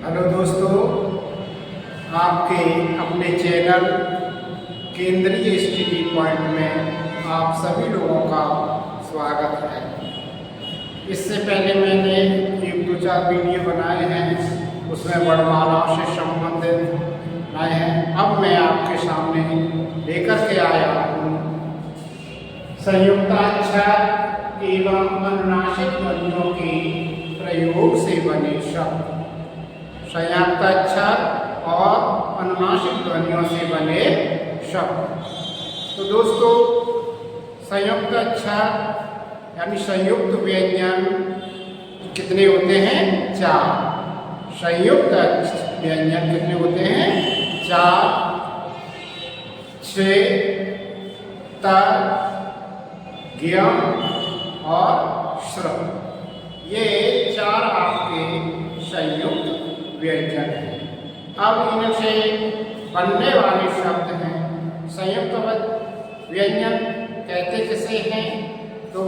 Hello दोस्तों, आपके अपने चैनल केंद्रीय स्टडी पॉइंट में आप सभी लोगों का स्वागत है। इससे पहले मैंने एक दो चार वीडियो बनाए हैं, उसमें वर्णमालाओं से संबंधित लाए हैं। अब मैं आपके सामने लेकर के आया हूँ संयुक्ताक्षर एवं अनुनासिक ध्वनियों के प्रयोग से बने शब्द। संयुक्ताक्षर और अनुनासिक ध्वनियों से बने शब्द। तो दोस्तों, संयुक्त अक्षर यानी संयुक्त व्यंजन कितने होते हैं? 4। संयुक्त व्यंजन कितने होते हैं? 4। 6 तर, ज्ञम और श्रम। ये 4 आपके संयुक्त व्यंजन है। अब इनसे बनने वाले शब्द हैं। संयुक्त व्यंजन कहते किसे हैं? तो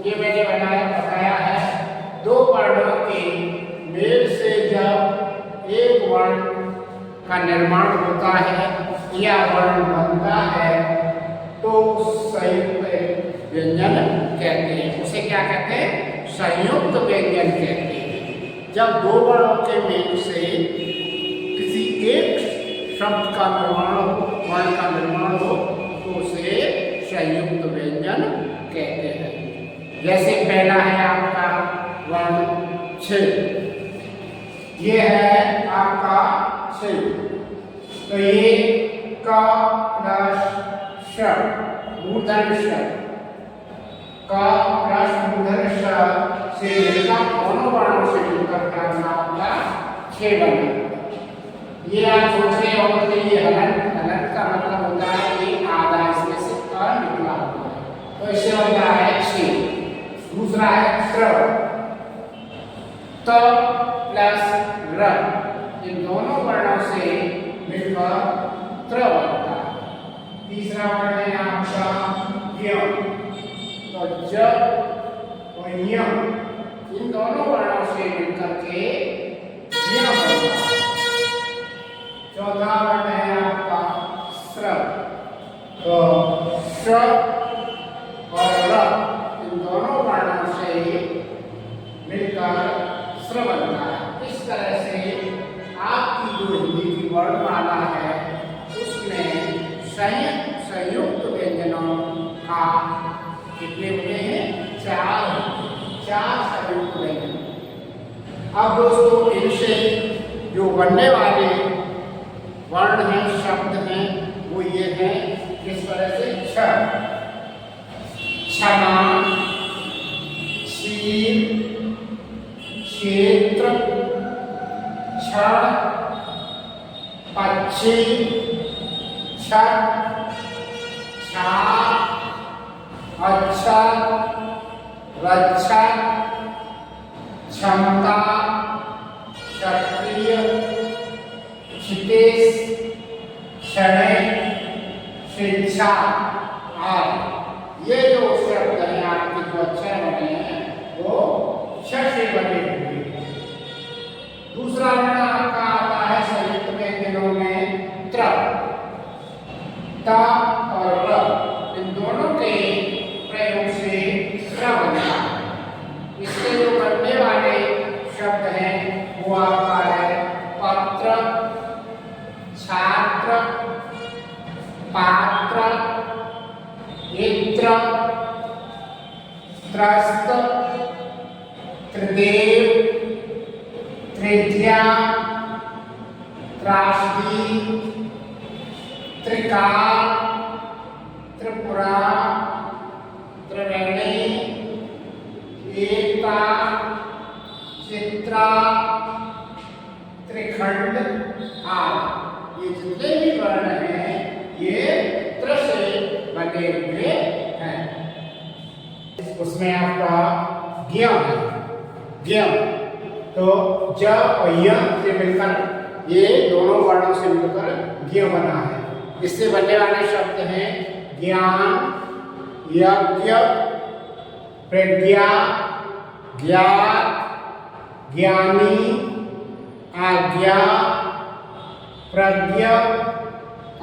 ये मैंने बताया है, 2 वर्णों के मेल से जब एक वर्ण का निर्माण होता है या वर्ण बनता है तो संयुक्त व्यंजन कहते हैं। उसे क्या कहते हैं? संयुक्त व्यंजन कहते हैं। जब 2 वर्णों के मेल से किसी एक शब्द का निर्माण हो, वर्ण का निर्माण हो, तो उसे संयुक्त व्यंजन कहते हैं। जैसे पहला है आपका वर्ण छ। ये है आपका छ। तो ये क प्लस श मूर्धन्य श, क प्लस मूर्धन्य श से मिलकर दोनों वर्णों से मिलकर क्या बना होगा? 6 बना। ये आप सोच रहे हो कि ये हलन का मतलब होता है कि आधा इसमें से अ निकला होता है, तो इससे होता है 6। दूसरा है त्र, त प्लस र, इन दोनों वर्णों से मिलकर त्र बनता है। तीसरा वर्ण है आपका यम, तो ज और यम, इन दोनों वर्णों से मिलकर के यम बनता है। चौथा वर्ण है आपका स्र, तो श और र, इन दोनों वर्णों से मिलकर स्र बनता है। इस तरह से आपकी जो हिंदी की वर्णमाला है उसमें संयुक्त व्यंजनों का कितने होते हैं? 4 संयुक्त व्यंजन। अब दोस्तों, इनसे जो बनने वाले वर्ण हैं, शब्द हैं, वो ये हैं किस तरह से? छ, क्षमा, क्षीर, क्षेत्र, क्षण, पक्षी, छठ, छाप, अक्षर, रक्षा, क्षमता, क्षत्रिय, क्षितिज, क्षणिक, शिक्षा आदि। ये जो शब्द हैं आपके जो अक्षर बने हैं वो क्ष से बने हुए हैं। दूसरा वर्ण आपका आता है संयुक्त व्यंजनों में त्र, त और र, इन दोनों के प्रयोग से त्र बनता है। इससे जो बनने वाले शब्द हैं वो आपका है पत्र, छात्र, पात्र, इत्र, त्रस्त, त्रिदेव, त्रिज्या, त्रासदी, त्रिकाल, त्रिपुरा, त्रिवेणी, एकता, चित्रा, त्रिखंड आदि। ये जितने भी वर्ण हैं ये त्र से बने हुए हैं। उसमें आपका ज्ञम है। ज्ञम तो ज और य से मिलकर, ये दोनों वर्णों से मिलकर ज्ञ बना है। इससे बनने वाले शब्द हैं ज्ञान, यज्ञ, प्रज्ञा, ज्ञात, ज्ञानी, आज्ञा, प्रज्ञा,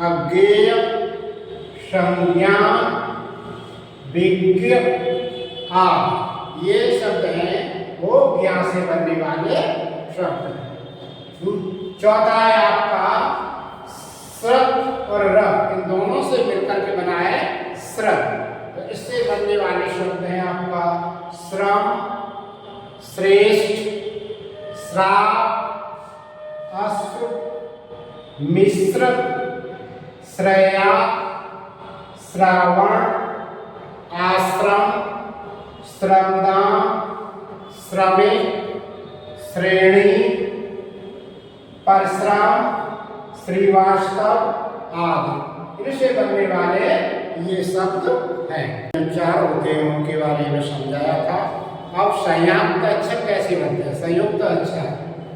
अज्ञेय, संज्ञा, विज्ञ, ये शब्द हैं वो ज्ञा से बनने वाले शब्द हैं। चौथा है आपका श्रत और र, इन दोनों से मिलकर के बना है श्रत। तो इससे बनने वाले शब्द हैं आपका श्रम, श्रेष्ठ, श्राप, अश्रु, मिश्र, श्रेया, श्रावण, आश्रम, श्रमदान, श्रमिक, श्रेणी, परश्रम, श्रीवास्तव आदि, इनसे बनने वाले ये शब्द हैं। चार होते हैं उनके बारे में समझाया था। अब संयुक्त अक्षर कैसे बनते हैं? संयुक्त अक्षर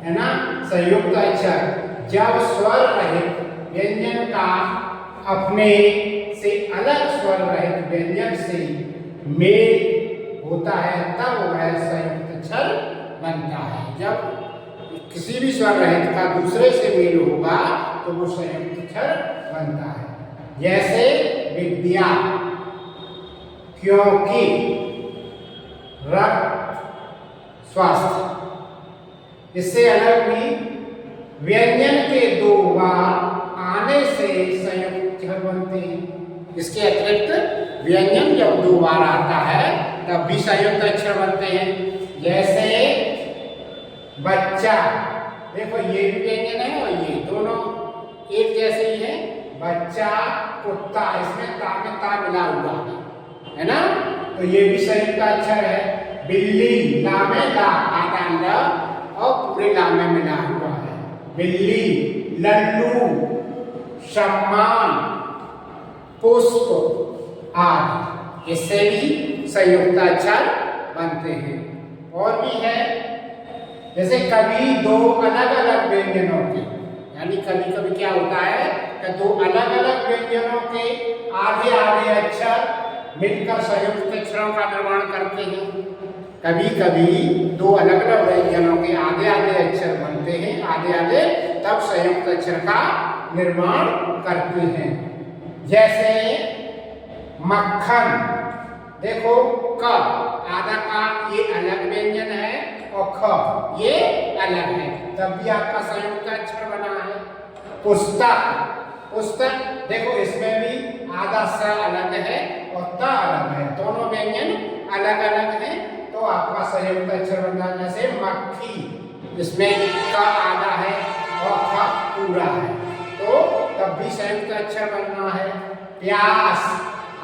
है ना, संयुक्त अक्षर जब स्वर रहित व्यंजन का अपने से अलग स्वर रहित व्यंजन से मेल होता है तब वह संयुक्त अक्षर बनता है। जब किसी भी स्वर रहित का दूसरे से मेल होगा तो वो संयुक्त अक्षर बनता है। जैसे विद्या, क्योंकि, रक्त, स्वास्थ्य। इससे अलग भी व्यंजन के दो बार आने से संयुक्त अक्षर बनते हैं। इसके अतिरिक्त व्यंजन जब दो बार आता है तब भी संयुक्त अक्षर बनते हैं। जैसे बच्चा, देखो ये भी व्यंजन है और ये दोनों एक जैसे ही है। बच्चा, कुत्ता, इसमें ता में ता मिला हुआ है ना, तो ये भी संयुक्त अक्षर है। बिल्ली, ला में ला, आधा ल और पूरे ला में मिला हुआ है। बिल्ली, लल्लू, सम्मान, पुष्प आदि, इससे भी संयुक्त अक्षर बनते हैं। और भी है, जैसे कभी दो अलग अलग व्यंजनों के, यानी कभी कभी क्या होता है कि दो अलग अलग व्यंजनों के आधे आधे अक्षर मिलकर संयुक्त अक्षरों का निर्माण करते हैं। कभी कभी दो अलग अलग व्यंजनों के आधे आधे अक्षर बनते हैं, आधे आधे, तब संयुक्त अक्षर का निर्माण करते हैं। जैसे मक्खन, देखो क, आधा का ये अलग व्यंजन है और ख ये अलग है, तब भी आपका संयुक्त अक्षर बना है। पुस्तक, पुस्तक, देखो इसमें भी आधा स अलग है और त अलग है, दोनों व्यंजन अलग अलग हैं, तो आपका संयुक्त अक्षर बन रहा है। जैसे मक्खी, इसमें क आधा है और ख पूरा है, तो तब भी संयुक्त अक्षर बनना है। प्यास,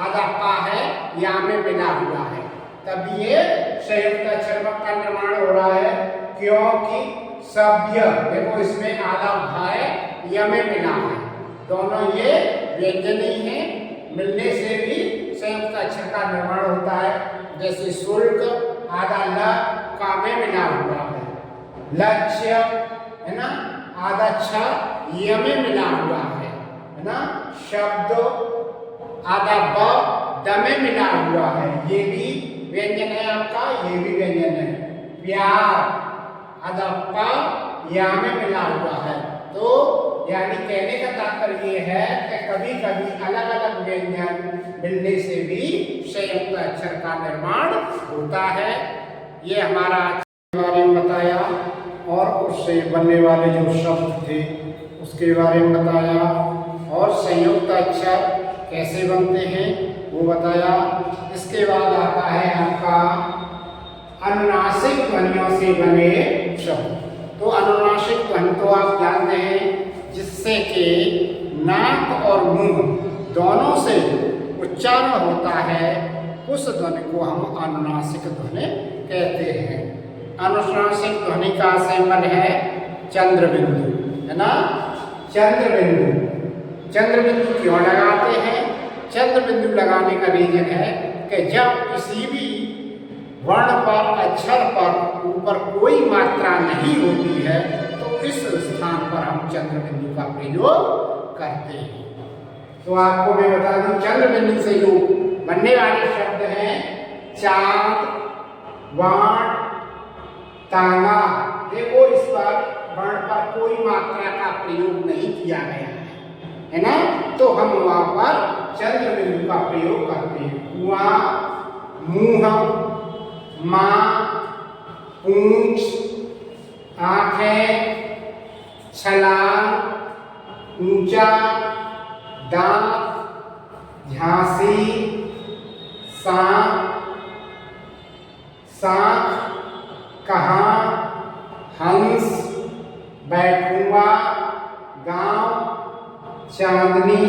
आधा पा है, या में मिला हुआ है, तब ये संयुक्त अक्षर का निर्माण हो रहा है। क्योंकि सभ्य, देखो इसमें आधा भा है, या में मिला है, दोनों ये व्यंजन ही है, मिलने से भी संयुक्त अक्षर का निर्माण होता है। जैसे शुल्क, आधा ल का में मिला हुआ है। लक्ष्य है ना, आधा छ य में मिला हुआ है ना। शब्द, आधा ब द में मिला हुआ है, ये भी व्यंजन है आपका, ये भी व्यंजन है। प्यार, आधा प या में मिला हुआ है। तो यानी कहने का तात्पर्य ये है कि कभी कभी अलग अलग व्यंजन मिलने से भी संयुक्त अक्षर का निर्माण होता है। ये हमारा के बारे में बताया और उससे बनने वाले जो शब्द थे उसके बारे में बताया, और संयुक्त अक्षर कैसे बनते हैं वो बताया। इसके बाद आता है आपका अनुनासिक ध्वनियों से बने शब्द। तो अनुनासिक ध्वनि तो आप जानते हैं, जिससे कि नाक और मुंह दोनों से उच्चारण होता है, उस ध्वनि को हम अनुनासिक ध्वनि कहते हैं। अनुनासिक ध्वनि का सिंबल है चंद्रबिंदु, है ना। चंद्रबिंदु, चंद्रबिंदु क्यों लगाते हैं? चंद्रबिंदु लगाने का रीजन है कि जब किसी भी वर्ण पर, अक्षर पर ऊपर कोई मात्रा नहीं होती है तो इस स्थान पर हम चंद्रबिंदु का प्रयोग करते हैं। तो आपको मैं बता दूं, चंद्रबिंदु से जो बनने वाले शब्द हैं चांद, वाण, तांगा। देखो इस पर वर्ण पर कोई मात्रा का प्रयोग नहीं किया गया है ना, तो हम वहां पर चंद्र बिंदु का प्रयोग करते हैं। कुआं, मुंह, मां, पूंछ, आंखें, छलांग, ऊंचा, दांत, झांसी, सांप, सांख, कहाँ, हंस, बैठुआ, गांव, चांदनी,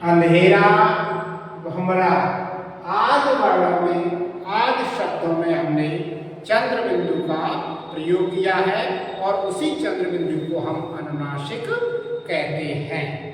अंधेरा, भमरा आदि वर्णों में, आदि शब्दों में हमने चंद्र बिंदु का प्रयोग किया है और उसी चंद्र बिंदु को हम अनुनासिक कहते हैं।